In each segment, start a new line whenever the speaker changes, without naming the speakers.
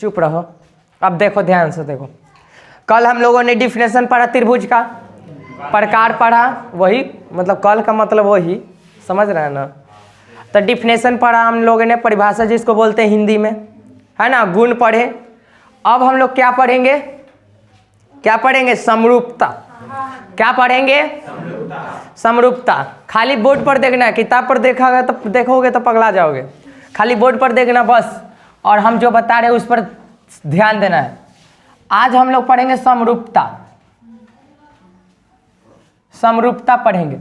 चुप रहो। अब देखो ध्यान से देखो, कल हम लोगों ने डिफिनेशन पढ़ा त्रिभुज का, प्रकार पढ़ा, वही मतलब कल का मतलब वही, समझ रहे हैं ना। तो डिफिनेशन पढ़ा हम लोगों ने, परिभाषा जिसको बोलते हैं हिंदी में, है ना। गुण पढ़े। अब हम लोग क्या पढ़ेंगे, क्या पढ़ेंगे? समरूपता। क्या पढ़ेंगे? समरूपता। खाली बोर्ड पर देखना है, किताब पर देखोगे तो पगला जाओगे। खाली बोर्ड पर देखना बस, और हम जो बता रहे हैं उस पर ध्यान देना है। आज हम लोग पढ़ेंगे समरूपता। समरूपता पढ़ेंगे,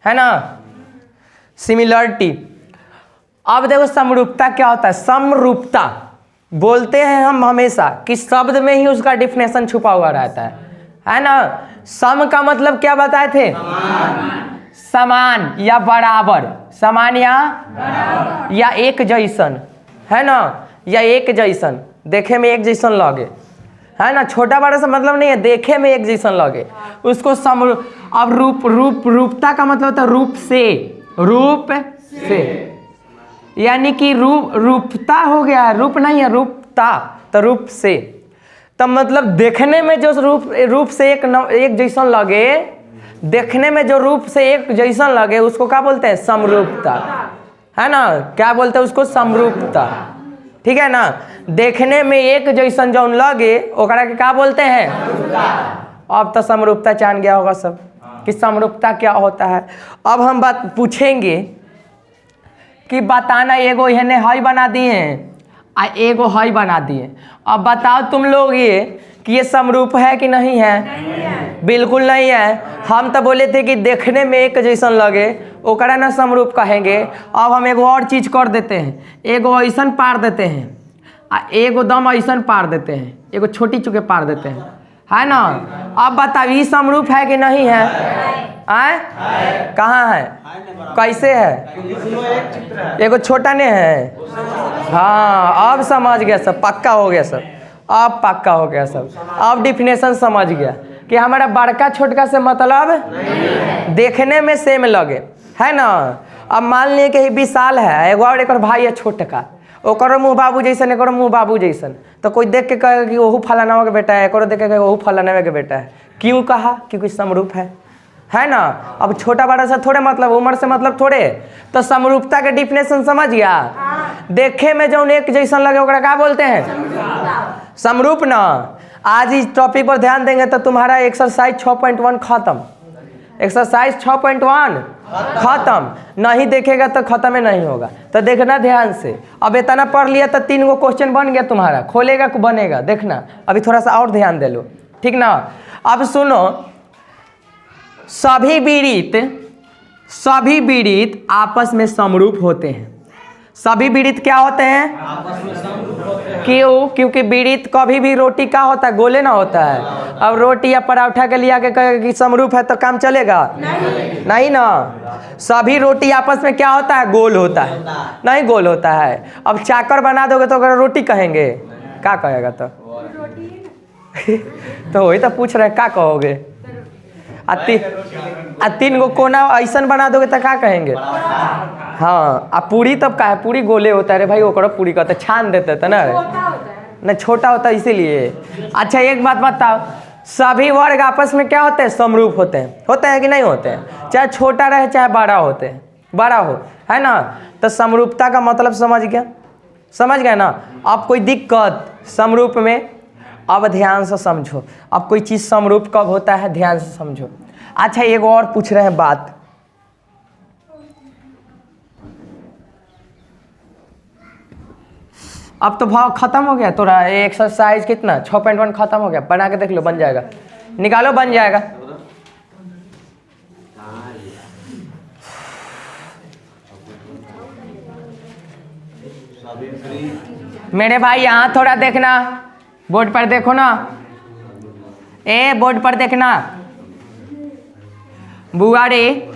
है ना, सिमिलरिटी। अब देखो समरूपता क्या होता है। समरूपता बोलते हैं हम हमेशा कि शब्द में ही उसका डिफिनेशन छुपा हुआ रहता है ना। सम का मतलब क्या बताए थे? समान या बराबर, समान या एक जैसन, है ना, या एक जैसन, देखे में एक जैसन लगे, है ना। छोटा बड़ा सा मतलब नहीं है, देखे में एक जैसन लगे उसको अब रूपता का मतलब होता है रूप से, यानी कि रूपता हो गया, रूप नहीं है, रूपता, तो रूप से, तो मतलब देखने में जो रूप से एक जैसन लगे, देखने में जो रूप से एक जैसन लगे उसको क्या बोलते हैं? समरूपता, है ना। क्या बोलते हैं उसको? समरूपता, ठीक है ना। देखने में एक जैसन जो लगे ओकरा के क्या बोलते हैं? अब तो समरूपता जान गया होगा सब कि समरूपता क्या होता है। अब हम बात पूछेंगे कि बताना, एगो इन्हें हई बना दिए आ एगो हई बना दिए। अब बताओ तुम लोग ये कि ये समरूप है कि नहीं है? नहीं है। बिल्कुल नहीं है। हम तो बोले थे कि देखने में एक जैसन लगे ओकरा ना समरूप कहेंगे। अब हम एगो और चीज कर देते हैं, एगो ऐसन पार देते हैं आ एगो दम ऐसन पार देते हैं, एगो छोटी चुके पार देते हैं, है ना। अब बताओ ये समरूप है कि नहीं है? आए कहाँ है? कैसे है? एगो छोटा ने है। हाँ अब समझ गया सब, पक्का हो गया सब, अब पक्का हो गया सब। अब डिफिनेशन समझ गया कि हमारा बड़का छोटका से मतलब देखने में सेम लगे, है ना। अब मान लिए कि विशाल है, एगो और एक भाई है छोटका, ओकरो मुँह बाबू जैसन, एक मुँह बाबू जैसन, तो कोई देख के कहेगा कि ओहू फलाना के बेटा है, एक देख के कहेगा ओहू फलाना के बेटा है। क्यों कहा? क्योंकि समरूप है ना। अब छोटा बड़ा सा थोड़े मतलब, उम्र से मतलब थोड़े, तो समरूपता के डिफिनेशन समझ गया। देखे में जो एक जैसन लगे ओकरा क्या बोलते हैं? समरूप ना। आज इस टॉपिक पर ध्यान देंगे तो तुम्हारा एक्सरसाइज 6.1 खत्म। एक्सरसाइज 6.1 खत्म। नहीं देखेगा तो खत्म ही नहीं होगा, तो देखना ध्यान से। अब इतना पढ़ लिया तो 3 गो क्वेश्चन बन गया तुम्हारा, खोलेगा को बनेगा, देखना। अभी थोड़ा सा और ध्यान दे लो, ठीक ना। अब सुनो, सभी विडित आपस में समरूप होते हैं। सभी विडित क्या होते हैं? आपस में समरूप होते हैं। क्यों? क्योंकि विडित कभी भी रोटी का होता है, गोले ना होता है। अब रोटी या पराठा के लिए आके कहे कि समरूप है तो काम चलेगा? नहीं ना। सभी रोटी आपस में क्या होता है? गोल होता है, नहीं गोल होता है। अब चाकर बना दोगे तो अगर रोटी कहेंगे, क्या कहेगा? तो वही तो पूछ रहे क्या कहोगे? 3 गो कोना ऐसा बना दोगे तो क्या कहेंगे? हाँ। अब पूरी तब का है, पूरी गोले होता है रे भाई, ओकरा पूरी कहते, छान देते थे ना, नहीं छोटा होता है इसीलिए। अच्छा एक बात बताओ, सभी वर्ग आपस में क्या होते हैं? समरूप होते हैं कि नहीं होते हैं? चाहे छोटा रहे चाहे बड़ा हो, है ना। तो समरूपता का मतलब समझ गया ना। अब कोई दिक्कत समरूप में? अब ध्यान से समझो, अब कोई चीज़ समरूप कब होता है, ध्यान से समझो। अच्छा एक और पूछ रहे हैं बात, अब तो भाव खत्म हो गया तोरा। एक्सरसाइज कितना 6.1 खत्म हो गया, बना के देख लो, बन जाएगा, निकालो बन जाएगा। मेरे भाई यहाँ थोड़ा देखना, बोर्ड पर देखो ना, बोर्ड पर देखना। बुआ रे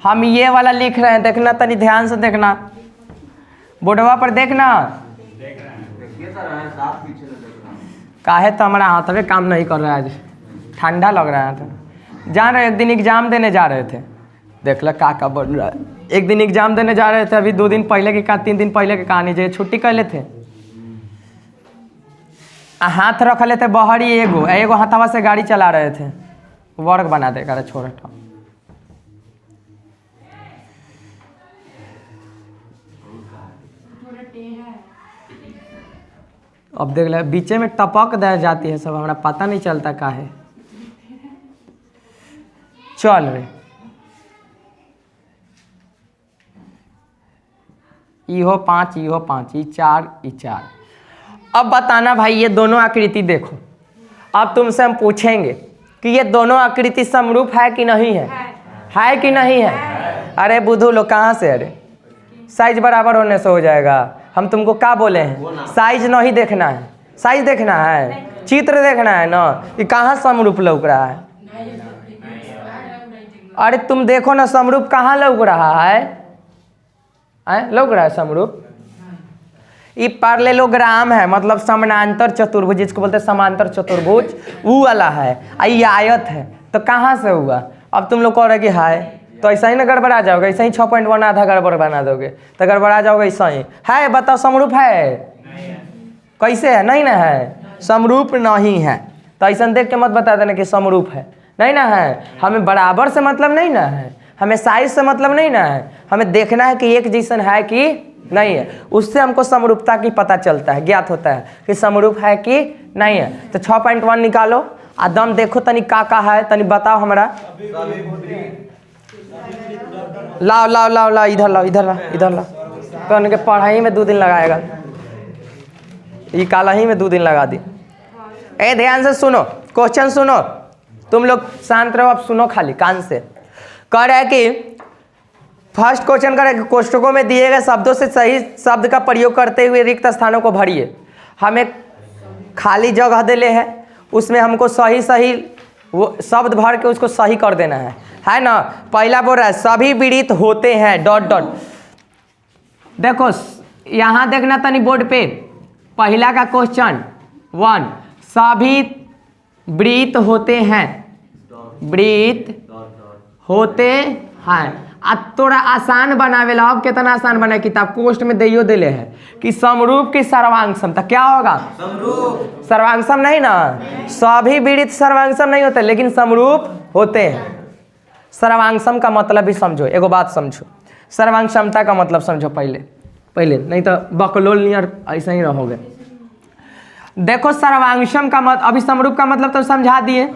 हम ये वाला लिख रहे हैं, देखना तनी ध्यान से देखना, बोर्डवा पर देखना। काहे तो हमारा हाथ में काम नहीं कर रहा है, आज ठंडा लग रहा था। जान रहे एक दिन एग्जाम देने जा रहे थे, देख लो का बन रहा है। एक दिन एग्जाम देने जा रहे थे, अभी 2 दिन पहले की 3 दिन पहले की कहानी, जो छुट्टी कर ले थे, हाथ रख लेते बहरी, एगो एगो हाथवा से गाड़ी चला रहे थे, वर्ग बना देगा छोटा। अब देख ले बीचे में टपक दे जाती है सब, हमारा पता नहीं चलता का है। चल रे इहो 5 इहो 5 ई 4 ई 4। अब बताना भाई ये दोनों आकृति देखो। अब तुमसे हम पूछेंगे कि ये दोनों आकृति समरूप है कि नहीं है? है कि नहीं है? अरे बुद्धू लोग कहाँ से? अरे साइज बराबर होने से हो जाएगा। हम तुमको क्या बोले हैं? साइज नहीं देखना है, साइज देखना है, चित्र देखना है ना। ये कहाँ समरूप लौक रहा है? अरे तुम देखो ना समरूप कहाँ लौक रहा है? लौक रहा है समरूप? ये पैरेललोग्राम है, मतलब समानांतर चतुर्भुज, जिसको बोलते हैं समांतर चतुर्भुज, वो वाला है। ये आयत है, तो कहाँ से हुआ? अब तुम लोग कह रहे कि हाय, तो ऐसा ही ना गड़बड़ा जाओगे, ऐसा ही 6.1 आधा गड़बड़ बना दोगे तो गड़बड़ा जाओगे। ऐसा ही है, बताओ समरूप है? कैसे है? नहीं ना है, समरूप नहीं है। तो ऐसा देख के मत बता देना कि समरूप है, नहीं ना है। हमें बराबर से मतलब नहीं ना है, हमें साइज से मतलब नहीं ना है, हमें देखना है कि एक जैसन है कि नहीं है। उससे हमको समरूपता की पता चलता है, ज्ञात होता है कि समरूप है कि नहीं है। तो 6.1 निकालो, आदम देखो तनी का है, तनी बताओ हमरा। लाओ लाओ लाओ लाओ, इधर लाओ, इधर लाओ, इधर लाओ। तो उनके पढ़ाई में 2 दिन लगाएगा, ये काला ही में 2 दिन लगा दी। ए ध्यान से सुनो, क्वेश्चन सुनो, तुम लोग शांत रहो, अब सुनो खाली कान से। कह रहा है कि फर्स्ट क्वेश्चन कर रहा है कि कोष्ठकों में दिए गए शब्दों से सही शब्द का प्रयोग करते हुए रिक्त स्थानों को भरिए। हमें खाली जगह दे ले है, उसमें हमको सही सही वो शब्द भर के उसको सही कर देना है ना। पहला बोल रहा है सभी पीड़ित होते हैं डॉट डॉट। देखो यहाँ देखना तनी बोर्ड पे, पहला का क्वेश्चन 1, सभी वृत्त होते हैं, वृत्त होते हैं। आ थोड़ा आसान बनावेला। अब कितना आसान बना किताब, कोष्ट में दियो दिले है कि समरूप की सर्वांग समता क्या होगा? समरूप। सर्वांग सम नहीं ना, सभी वृत्त सर्वांग सम नहीं होते, लेकिन समरूप होते हैं। सर्वांग सम का मतलब भी समझो, एगो बात समझो, सर्वांग क्षमता का मतलब समझो पहले, नहीं तो बकलोल नियर ऐसा ही रहोगे। देखो सर्वांगसम का मतलब, अभी समरूप का मतलब तो समझा दिए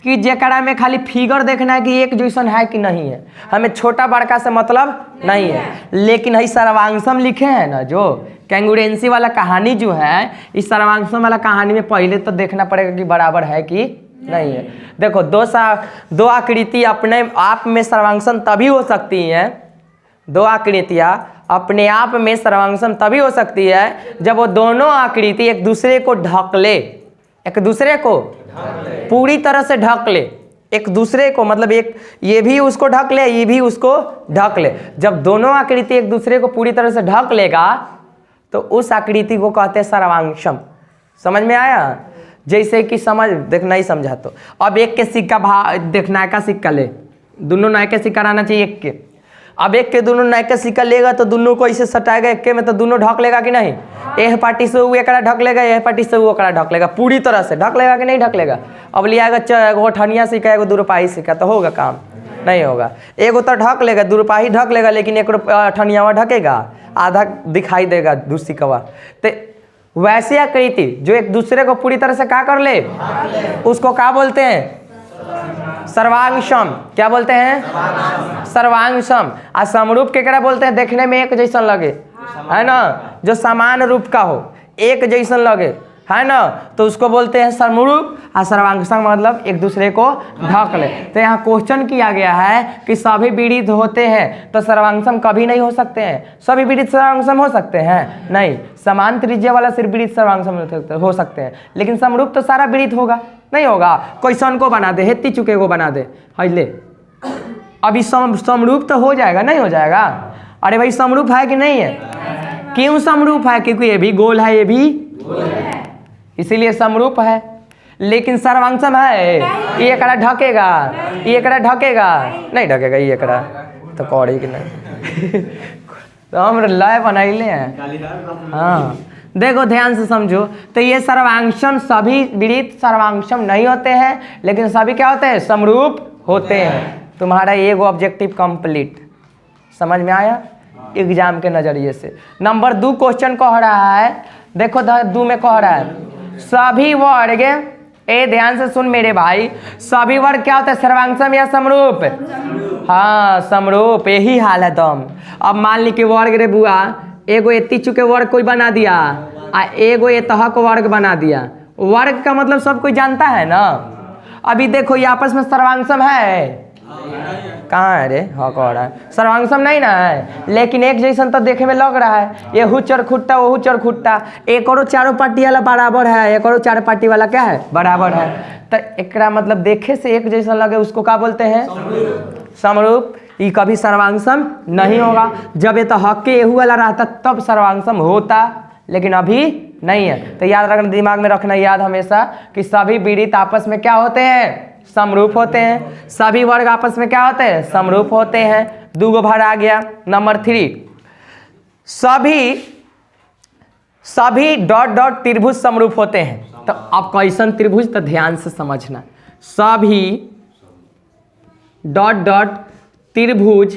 कि जेकरा में खाली फिगर देखना है कि एक जैसन है कि नहीं है, हमें छोटा बड़का से मतलब नहीं है। लेकिन है सर्वांगसम लिखे हैं ना, जो कैंगुरेंसी वाला कहानी जो है, इस सर्वांगसम वाला कहानी में पहले तो देखना पड़ेगा कि बराबर है कि नहीं है। देखो दो आकृति अपने आप में सर्वांगसम तभी हो सकती हैं, दो आकृतियाँ अपने आप में सर्वांगसम तभी हो सकती है जब वो दोनों आकृति एक दूसरे को ढक ले, एक दूसरे को पूरी तरह से ढक ले, एक दूसरे को, मतलब एक ये भी उसको ढक ले, ये भी उसको ढक ले। जब दोनों आकृति एक दूसरे को पूरी तरह से ढक लेगा तो उस आकृति को कहते हैं सर्वांगसम। समझ में आया? जैसे कि समझ देख, नहीं समझा तो अब एक के सिक्का देख, नायका सिक्का ले, दोनों नायका सिक्का रहना चाहिए एक के। अब एक के दोनों नायका सिक्का लेगा तो दोनों को इसे सटाएगा एक के में, तो दोनों ढक लेगा कि नहीं? एक पार्टी से वो एकड़ा ढक लेगा, एक पार्टी से वो एकड़ा ढक लेगा, पूरी तरह से ढक लेगा कि नहीं ढक लेगा? अब लियागा एगो ठनिया सिक्का, एगो 2 रुपया सिक्का, तो होगा काम? नहीं होगा। एगो तो ढक लेगा, 2 रुपया ढक लेगा, लेकिन 1 ठनियावा ढकेगा, आधा दिखाई देगा 2 सिक्का। तो वैसी आकृति जो एक दूसरे को पूरी तरह से क्या कर ले, उसको क्या बोलते हैं? सर्वांगसम। क्या बोलते हैं? सर्वांगसम। और समरूप केकरा बोलते हैं? देखने में एक जैसन लगे, है ना, जो समान रूप का हो, एक जैसन लगे, है ना, तो उसको बोलते हैं समरूप। और सर्वांगसम मतलब एक दूसरे को ढक ले। तो यहाँ क्वेश्चन किया गया है कि सभी वृत्त होते हैं, तो सर्वांगसम कभी नहीं हो सकते हैं। सभी वृत्त सर्वांगसम हो सकते हैं? नहीं। समान त्रिज्या वाला सिर्फ वृत्त सर्वांगसम हो सकते हैं, लेकिन समरूप तो सारा वृत्त होगा, नहीं होगा। क्वेश्चन को बना दे, हेती चुके को बना दे, ले अभी समरूप तो हो जाएगा, नहीं हो जाएगा? अरे भाई समरूप है कि नहीं है? क्यों समरूप है? क्योंकि ये भी गोल है, ये भी गोल है, इसीलिए समरूप है। लेकिन सर्वांगसम है? ये एकड़ा ढकेगा, ये एकड़ा ढकेगा, नहीं ढकेगा, ये एकड़ा तो कौड़ी कि नहीं। तो हम लय बनैले हैं, हाँ, देखो ध्यान से समझो, तो ये सर्वांगसम सभी विदित सर्वांगसम नहीं होते हैं, लेकिन सभी क्या होते हैं, समरूप होते हैं। तुम्हारा ये वो ऑब्जेक्टिव कंप्लीट समझ में आया एग्जाम के नजरिए से। नंबर 2 क्वेश्चन कह रहा है, देखो 2 में कह रहा है सभी वर्ग, ए ध्यान से सुन मेरे भाई, सभी वर्ग क्या होता है, सर्वांगसम या समरूप? हाँ समरूप, यही हाल है दम। अब मान ली कि वर्ग रे बुआ एगो एती चुके वर्ग कोई बना दिया आ एगो एतहक वर्ग बना दिया। वर्ग का मतलब सब कोई जानता है ना। अभी देखो ये आपस में सर्वांगसम है, कहाँ है रे, हाँ कह रहा है सर्वांगसम नहीं ना है, लेकिन एक जैसन तो देखे में लग रहा है। ये हु चरखुट्टा वो चरखुट्टा, एक और चारों पार्टी वाला बराबर है, एक और 4 पार्टी वाला क्या है, बराबर है। तो एक मतलब देखे से एक जैसा लगे उसको क्या बोलते हैं, समरूप। ये कभी सर्वांगसम नहीं होगा। जब ये तो हक के एहू वाला रहता तब सर्वांगसम होता, लेकिन अभी नहीं है। तो याद रखना, दिमाग में रखना याद हमेशा कि सभी विदित आपस में क्या होते हैं, समरूप होते हैं। सभी वर्ग आपस में क्या होते हैं, समरूप होते हैं। 2 गो भर आ गया। नंबर 3 सभी डॉट डॉट त्रिभुज समरूप होते हैं। तो अब कैसन त्रिभुज, तो ध्यान से समझना, सभी डॉट डॉट त्रिभुज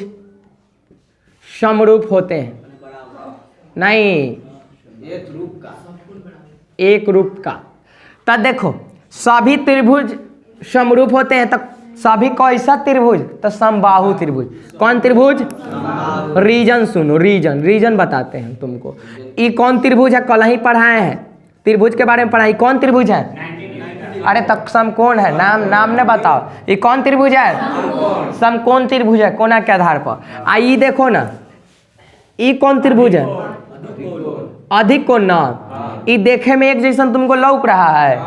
समरूप होते हैं, नहीं एक रूप का। तो देखो सभी त्रिभुज समरूप होते हैं, तो सभी कैसा त्रिभुज, तो समबाहु त्रिभुज। कौन त्रिभुज, रीजन सुनो, रीजन बताते हैं तुमको। ये कौन त्रिभुज है, कल ही पढ़ाए हैं त्रिभुज के बारे में पढ़ाई। कौन त्रिभुज है, अरे तब समकोण है, नाम ने बताओ। ये कौन त्रिभुज है, समकोण त्रिभुज है, कोना के आधार पर। ये देखो ना, ये कौन त्रिभुज है, अधिक कोण ना। ये देखे में एक जैसन तुमको लौक रहा है,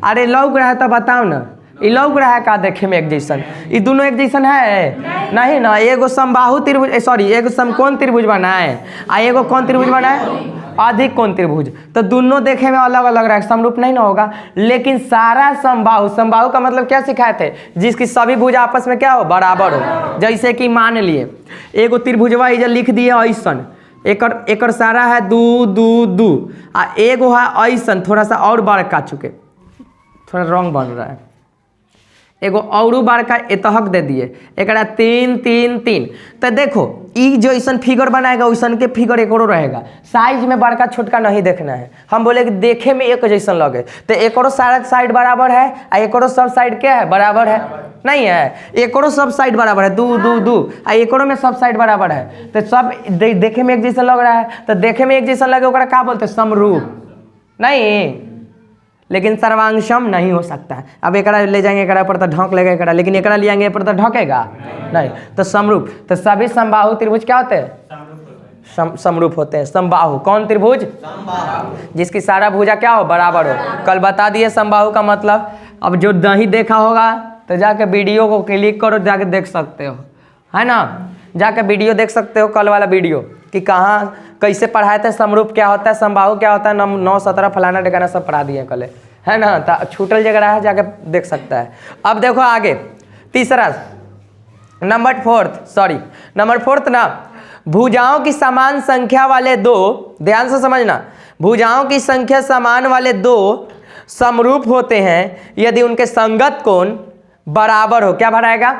अरे लौक रहा है तो बताओ ना, ये लौक रहा है का देखे में एक जैसन, ये दोनों एक जैसन है नहीं ना। एगो समबाहु त्रिभुज, सॉरी एगो समकोण त्रिभुज बनाए आ एगो कौन त्रिभुज बनाए, अधिक कोण त्रिभुज। तो दोनों देखे में अलग अलग रहा, समरूप नहीं ना होगा। लेकिन सारा समबाहु का मतलब क्या सिखाए थे, जिसकी सभी भुज आपस में क्या हो, बराबर हो। जैसे कि मान लिए एगो त्रिभुजवा इधर लिख दिए ऐसन, एकर सारा है 2 2 2 आ एगो है ऐसन थोड़ा सा और बड़का, चुके थोड़ा रंग बन रहा है, एगो और बड़का एतहक दे दिए, एक 3 3 3। तो देखो ई जो ऐसा फिगर बनाएगा वैसन के फिगर एक रहेगा। साइज में बड़का छोटका नहीं देखना है, हम बोले कि देखे में एक जैसा लगे। तो एक सारा साइड बराबर है आ एक सब साइड क्या है, बराबर है नहीं है। एक सब साइड बराबर है 2 2 2 आ एक में सब साइड बराबर है। तो सब देखे में एक जैसा लग रहा है, तो देखे में एक जैसा लगे ओकरा क्या बोलते हैं, समरूप नहीं। लेकिन सर्वांगसम नहीं हो सकता है। अब एकरा ले जाएंगे एकरा पर तो ढक लेगा एकरा, लेकिन एकरा ले जाएंगे पर तो ढकेगा नहीं। तो समरूप, तो सभी समबाहु त्रिभुज क्या होते हैं, समरूप होते हैं। समबाहु कौन त्रिभुज, जिसकी सारा भुजा क्या हो, बराबर हो। कल बता दिए समबाहु का मतलब। अब जो नहीं देखा होगा तो जाके वीडियो को क्लिक करो, जाके देख सकते हो, है ना। जाके वीडियो देख सकते हो, कल वाला वीडियो कि कहाँ कैसे पढ़ाए थे, समरूप क्या होता है, समबाहु क्या होता है, 9 17 फलाना ठिकाना सब पढ़ा दिए कल, है ना। तो छूटल जगह है, जाके देख सकता है। अब देखो आगे तीसरा, नंबर 4 ना, भुजाओं की समान संख्या वाले 2, ध्यान से समझना, भुजाओं की संख्या समान वाले 2 समरूप होते हैं यदि उनके संगत कोण बराबर हो। क्या भराएगा,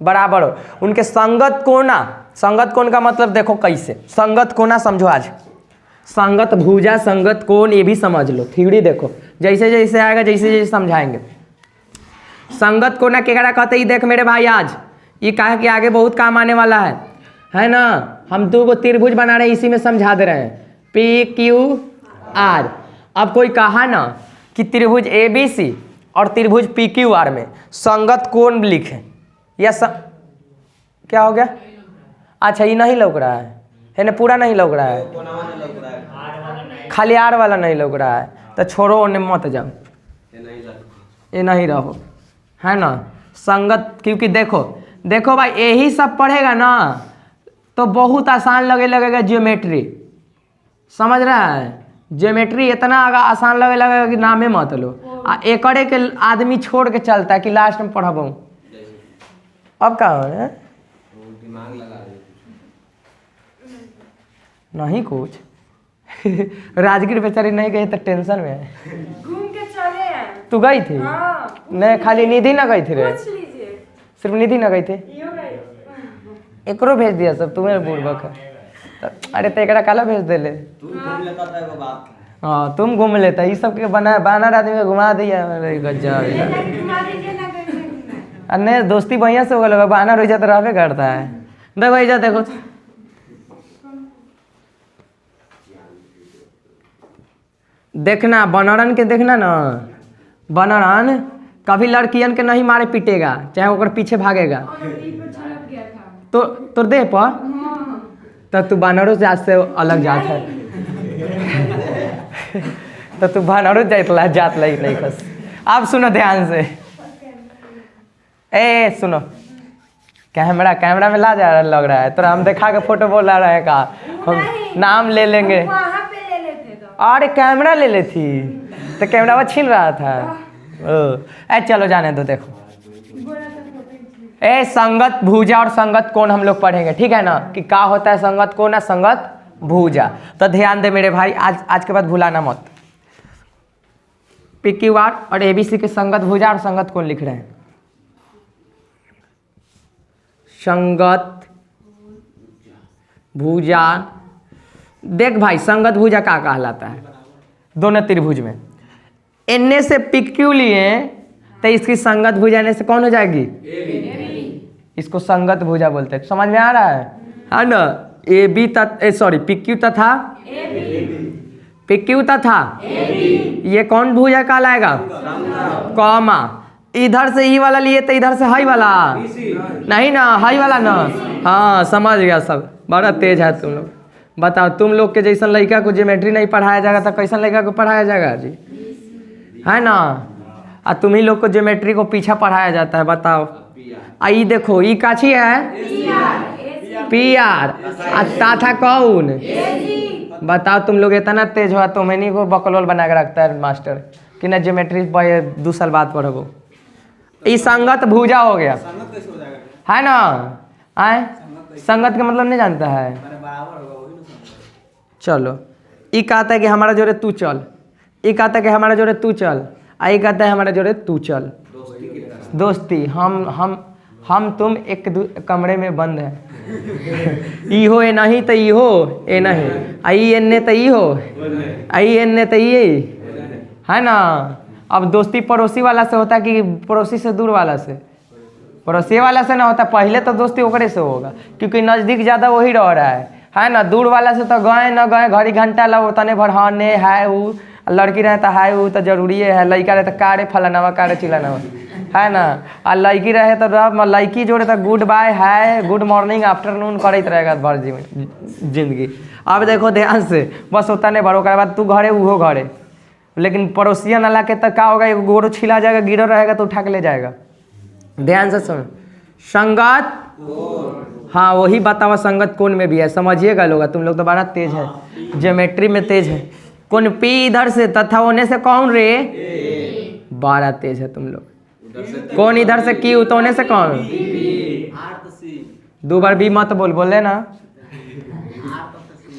बराबर हो। उनके संगत कोना, संगत कोण का मतलब देखो कैसे, संगत कोना समझो आज, संगत भुजा संगत कोण ये भी समझ लो, थ्योरी देखो जैसे जैसे आएगा, जैसे जैसे समझाएंगे। संगत कोना केकरा कहते ही देख मेरे भाई, आज ये कहा कि आगे बहुत काम आने वाला है ना। हम 2 गो त्रिभुज बना रहे हैं, इसी में समझा दे रहे हैं, PQR। अब कोई कहा ना कि त्रिभुज ABC और त्रिभुज PQR में संगत कोण लिखे, या क्या हो गया, अच्छा ये नहीं लग रहा है ना, पूरा नहीं लग रहा है, खाली R वाला नहीं लग रहा है, तो छोड़ो उन्हें मत जाओ, ये नहीं रहो, है ना। संगत, क्योंकि देखो भाई यही सब पढ़ेगा ना तो बहुत आसान लगेगा ज्योमेट्री, समझ रहा है। ज्योमेट्री इतना आसान लगेगा कि नामे मत लो, एकड़े के आदमी छोड़ के चलता है कि लास्ट में पढ़ाबू। अब क्या है, दिमाग लगा नहीं कुछ राजगीर बेचारी नहीं गई तो टेंशन में है।
घूम के चले हैं।
तू गई थी?
हाँ।
नहीं, खाली निधि ना गई थी रे?
पूछ लीजिए।
सिर्फ निधि ना गई थी?
यो गई।
एकरो भेज दिया सब, तुम्हें बुड़बक है। अरे तो एकरा काला भेज दे ले। हाँ तुम घूम लेता, ये सब के बना बानर आदमी को घुमा दिया। अरे गजब। नहीं दोस्ती बढ़िया से हो गया, बानर हो जाता रहबे करता है। देखो ऐसा देखो, देखना बनरन के, देखना ना बनरन कभी लड़कियन के नहीं मारे पीटेगा, चाहे ओकर पीछे भागेगा। तो तोर देह पर तो तू बानरों जात से अलग जात है। तो तू बानरों जात लगी नहीं खस। आप सुनो ध्यान से, ए सुनो, कैमरा में ला जा लग रहा है, तो हम दिखा के फोटो बोला रहे हैं का, हम नाम ले लेंगे।
वहाँ पे ले लेते तो।
अरे कैमरा ले ले थी तो कैमरा वो छीन रहा था। ए चलो जाने दो। देखो ए संगत भुजा और संगत कोण हम लोग पढ़ेंगे, ठीक है ना, कि क्या होता है संगत कोण और संगत भुजा। तो ध्यान दे मेरे भाई, आज के बाद भुलाना मत। PQR और ABC के संगत भुजा और संगत कोण लिख रहे हैं। संगत भुजा, देख भाई संगत भुजा क्या कहलाता है? दोनों त्रिभुज में इनने से PQ लिए तो इसकी संगत भुजा ने से कौन हो जाएगी? इसको संगत भुजा बोलते हैं। समझ में आ रहा है ना? AB PQ तथा PQ तथा ये कौन भुजा कहलाएगा? कॉमा, इधर से ई वाला लिए तो इधर से हाई वाला नहीं ना, हाई वाला ना। हाँ समझ गया सब, बड़ा तेज है तुम लोग। बताओ तुम लोग के जैसा लड़का को ज्योमेट्री नहीं पढ़ाया जाएगा तो कैसा लड़का को पढ़ाया जाएगा जी, है ना? और तुम ही लोग को ज्योमेट्री को पीछा पढ़ाया जाता है। बताओ आई देखो, ई काची है? PR। तथा कौन? बताओ तुम लोग इतना तेज हो, तुम्हें नहीं को बकलोल बना के रखता है मास्टर कि ना ज्योमेट्री 2 साल बाद पढ़ो। ई संगत भुजा हो गया, है ना? आए संगत का मतलब नहीं जानता है? चलो, ई कहता है कि हमारा जोड़े तू चल, ई कहता है कि हमारा जोड़े तू चल, आई कहता है हमारा जोड़े तू चल। दोस्ती, हम तुम एक कमरे में बंद है। ई हो ए नहीं तो ई हो ए नहीं, आई एन्ने तो ई हो, आई एन्ने तो ये, है ना? अब दोस्ती पड़ोसी वाला से होता है कि पड़ोसी से दूर वाला से? पड़ोसी वाला से ना होता, पहले तो दोस्ती ओकरे से होगा क्योंकि नज़दीक ज़्यादा वही रह रहा है ना? दूर वाला से तो गए न गए, घड़ी घंटा लो तने भर, हाँ ने है वो, लड़की रहे तो है वो तो जरूरी है, लड़का रहे तो कारे फलानावा कारे चिलानावा, है ना? और लड़की रहे तो लड़की जोड़े तो गुड बाय है, गुड मॉर्निंग आफ्टरनून करते रहेगा भर जिंदगी। अब देखो ध्यान से, बस होता नहीं भरो, बाद तू घरे वो घरे, लेकिन पड़ोसिया न ला के तक क्या होगा? एक गोरो छिला जाएगा, गिरो रहेगा तो उठा के ले जाएगा। ध्यान से सुन, संगत, हाँ वही बतावा संगत कोण में भी है, समझिएगा लोग। तुम लोग तो बड़ा तेज है, ज्योमेट्री में तेज है। कौन P इधर से तथा होने से कौन रे? बड़ा तेज है तुम लोग। कौन इधर से Q तो होने से कौन? 2 बार B मत बोले ना।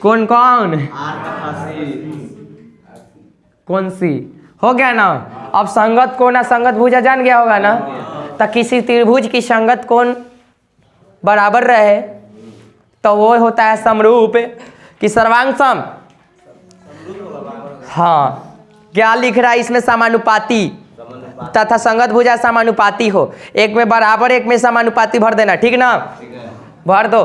कौन कौन सी हो गया ना? अब संगत कोण ना संगत भुजा जान गया होगा ना? तो किसी त्रिभुज की संगत कोण बराबर रहे तो वो होता है समरूप कि सर्वांग सम। हाँ, क्या लिख रहा है इसमें? समानुपाती तथा संगत भुजा समानुपाती हो, एक में बराबर एक में समानुपाती भर देना, ठीक ना? भर दो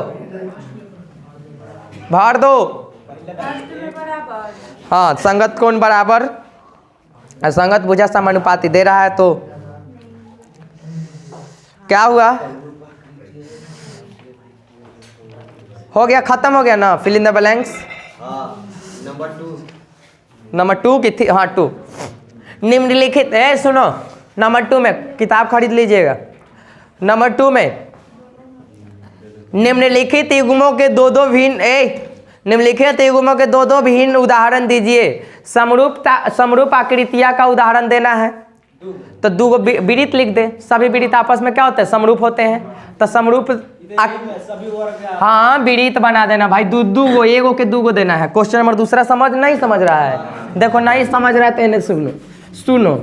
हाँ, संगत कोण बराबर और संगत भुजा समानुपाती दे रहा है तो क्या हुआ? हो गया, खत्म हो गया ना? Fill in the blanks. Number 2 की थी, हाँ 2 निम्नलिखित है। सुनो, नंबर 2 में किताब खरीद लीजिएगा। नंबर 2 में निम्नलिखित युग्मों के दो भिन्न उदाहरण दीजिए। समरूप आकृतियां का उदाहरण देना है तो 2 विरित लिख दे। सभी विरित आपस में क्या होते हैं? समरूप होते हैं। तो समरूप
सभी वर्ग का
हाँ विड़ित बना देना भाई, दू गो, एगो के दू गो देना है। क्वेश्चन नंबर दूसरा समझ नहीं समझ रहा है, देखो नहीं समझ रहा है तो इन्हें सुनो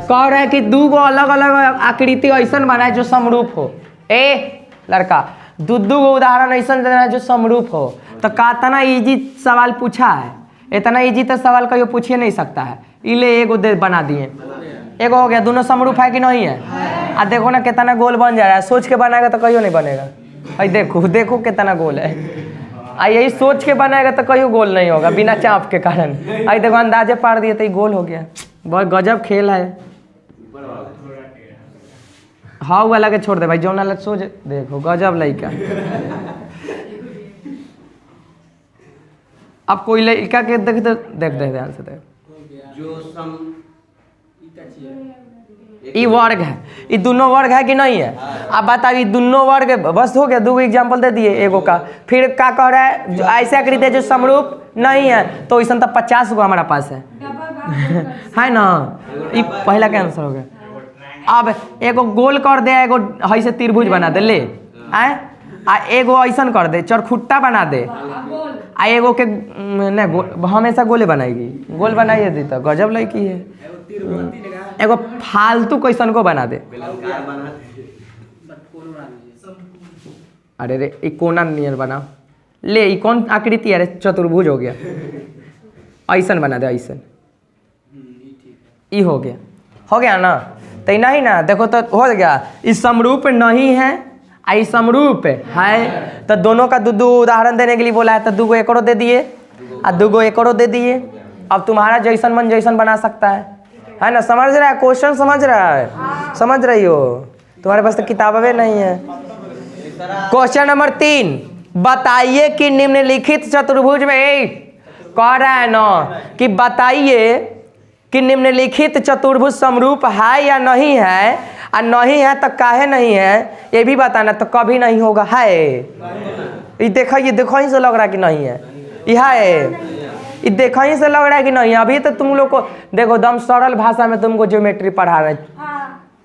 कह रहा है कि दू गो अलग अलग आकृति ऐसा बनाए जो समरूप हो। ए लड़का, दू गो उदाहरण ऐसा देना है जो समरूप हो। तो इतना इजी सवाल पूछा है, इतना इजी तो सवाल कहीं पूछिए नहीं सकता है। इले एगो दे बना दिए, एगो हो गया। दोनों समरूप है कि नहीं है? आ देखो ना कितना गोल बन जा रहा है। सोच के बनाएगा तो कहीं नहीं बनेगा। आई देखो कितना गोल है। आ यही सोच के बनाएगा तो कहीं गोल नहीं होगा बिना चाप के कारण। आई देखो अंदाजे पार दिए तो ये गोल हो गया। बहुत गजब खेल है। हाँ वाला के छोड़ दे भाई, जौन अलग सोच देखो गजब लड़का। अब कोई लड़का के देख ध्यान से देख,
जो सम
ई वर्ग है, ये दोनों वर्ग है कि नहीं है? अब बताओ ये दोनों वर्ग बस हो गया। दो एग्जाम्पल दे दिए एगो का। फिर क्या कह रहा है? जो ऐसे आकृति है जो समरूप नहीं है, तो ऐसा तो 50 गो हमारा पास है है ना? ये पहला का आंसर हो गया। अब एगो गोल कर दे, एगो ऐसे त्रिभुज बना दे ले आए, आ एगो ऐसा कर दे चरखुट्टा बना दे, आ एगो के नहीं गोल हमेशा गोले बनाएगी, गोल बनाइए दी तो गजब लड़की है। एगो फालतू क्वेश्चन को बना दे। अरे रे ये कोना नियर बना ले, ये कौन आकृति है? चतुर्भुज हो गया। ऐसा बना दे, ऐसा ये हो गया ना? तो नहीं ना, देखो तो हो गया। इस समरूप नहीं है, आई समरूप है। तो दोनों का दो उदाहरण देने के लिए बोला है, तो दो एकड़ो दे दिए और दो गो एकड़ो दे दिए। अब तुम्हारा जैसन मन जैसन बना सकता है ना? समझ रहा है? क्वेश्चन समझ रहा है? समझ रही हो? तुम्हारे पास तो किताबें नहीं है। क्वेश्चन नंबर 3, बताइए कि निम्नलिखित चतुर्भुज में कह रहा है ना कि बताइए कि निम्नलिखित चतुर्भुज समरूप है या नहीं है, और नहीं है तो काहे नहीं है ये भी बताना। तो कभी नहीं होगा, है ये देखो ही से लग रहा है कि नहीं है। यह है, ये देखो ही से लग रहा है कि नहीं है। अभी तो तुम लोग को देखो दम सरल भाषा में तुमको ज्योमेट्री पढ़ा रहे,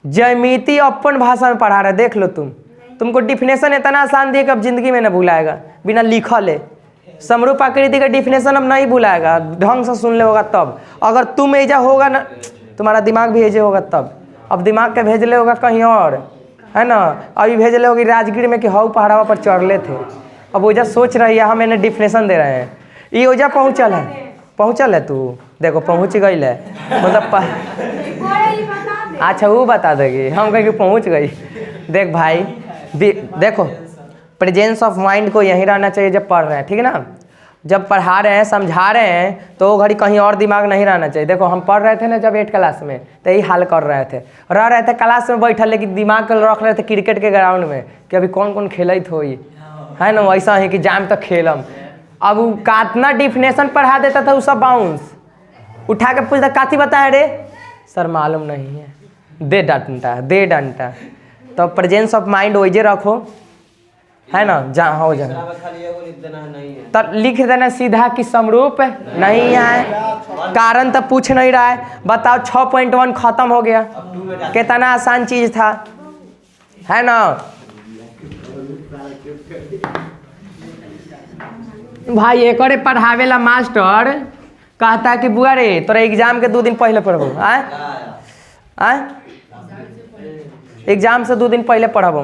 ज्यामिति अपन भाषा में पढ़ा रहे। देख लो तुमको डिफिनेशन इतना आसान दिए कि अब जिंदगी में न भुलाएगा बिना लिखल है। समरूप आकृति का डिफिनेशन अब नहीं भुलाएगा, ढंग से सुन ले होगा तब। अगर तुम ऐजा होगा ना, तुम्हारा दिमाग भी ऐजे होगा तब। अब दिमाग के भेज ले होगा कहीं और, है ना? अभी भेज ले होगी राजगीर में कि हाउ पहाड़वा पर चढ़ ले थे। अब ओजा सोच रही है हम इन्हें डिफिनेशन दे रहे हैं। ये ओजा पहुँचल है तू देखो पहुँच गई है मतलब अच्छा वो बता देगी, हम कहेंगे पहुँच गई। देख भाई देखो प्रेजेंस ऑफ माइंड को यहीं रहना चाहिए जब पढ़ रहे हैं, ठीक है ना? जब पढ़ा रहे हैं समझा रहे हैं तो वो घड़ी कहीं और दिमाग नहीं रहना चाहिए। देखो हम पढ़ रहे थे ना जब 8 क्लास में, तो यही हाल कर रहे थे, रह रहे थे क्लास में बैठल, लेकिन दिमाग रख रहे थे क्रिकेट के ग्राउंड में कि अभी कौन कौन खेलत हो, है ना? वैसा ही कि जाम तक खेलम। अब वो कितना डिफिनेशन पढ़ा देता था, वो सब बाउंस उठा के पूछता काथी बताए रे सर मालूम नहीं है, दे डंटा। तो प्रेजेंस ऑफ माइंड वैसे रखो, है ना? जहाँ हो जाना तब लिख देना सीधा कि समरूप नहीं है। कारण तो पूछ नहीं रहा है। बताओ 6.1 खत्म हो गया, कितना आसान चीज था, है ना? भाई एक पढ़ावेला मास्टर कहता कि बुआ रे तोरा एग्जाम के 2 दिन पहले पढ़बो, आए एग्जाम से 2 दिन पहले पढ़बो।